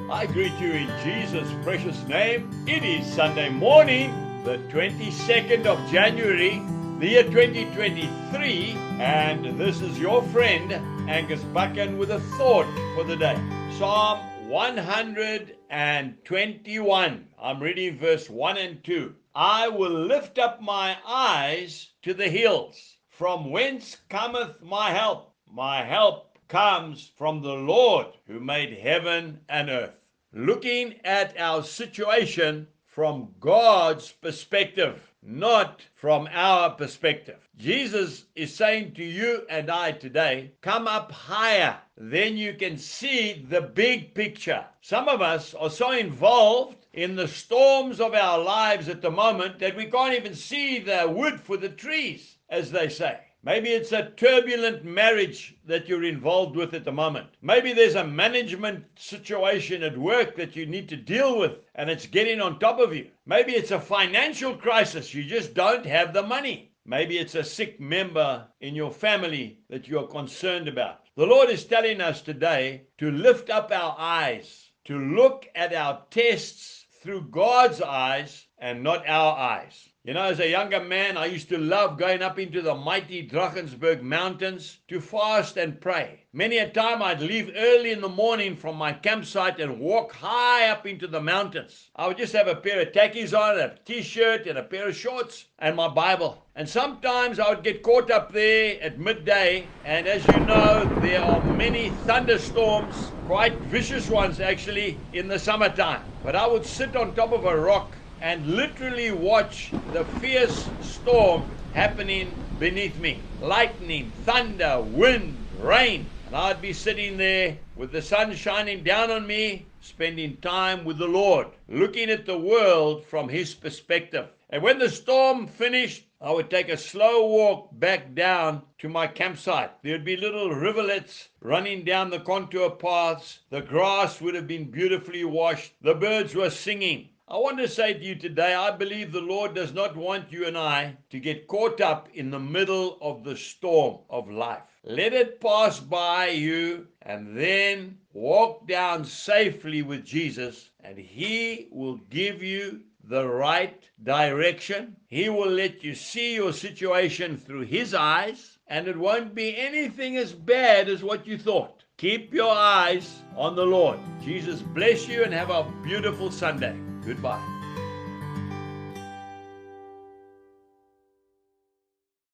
I greet you in Jesus' precious name. It is Sunday morning, the 22nd of January, the year 2023, and this is your friend, Angus Buchan, with a thought for the day. Psalm 121. I'm reading verse 1 and 2. I will lift up my eyes to the hills. From whence cometh my help? My help comes from the Lord who made heaven and earth. Looking at our situation from God's perspective, not from our perspective. Jesus is saying to you and I today, come up higher, then you can see the big picture. Some of us are so involved in the storms of our lives at the moment that we can't even see the wood for the trees, as they say. Maybe it's a turbulent marriage that you're involved with at the moment. Maybe there's a management situation at work that you need to deal with and it's getting on top of you. Maybe it's a financial crisis. You just don't have the money. Maybe it's a sick member in your family that you're concerned about. The Lord is telling us today to lift up our eyes, to look at our tests through God's eyes and not our eyes. You know, as a younger man, I used to love going up into the mighty Drakensberg mountains to fast and pray. Many a time I'd leave early in the morning from my campsite and walk high up into the mountains. I would just have a pair of tackies on, a t-shirt and a pair of shorts and my Bible. And sometimes I would get caught up there at midday, and as you know, there are many thunderstorms, quite vicious ones actually, in the summertime. But I would sit on top of a rock and literally watch the fierce storm happening beneath me. Lightning, thunder, wind, rain. And I'd be sitting there with the sun shining down on me, spending time with the Lord, looking at the world from His perspective. And when the storm finished, I would take a slow walk back down to my campsite. There'd be little rivulets running down the contour paths. The grass would have been beautifully washed. The birds were singing. I want to say to you today, I believe the Lord does not want you and I to get caught up in the middle of the storm of life. Let it pass by you and then walk down safely with Jesus, and He will give you the right direction. He will let you see your situation through His eyes, and it won't be anything as bad as what you thought. Keep your eyes on the Lord. Jesus bless you and have a beautiful Sunday. Goodbye.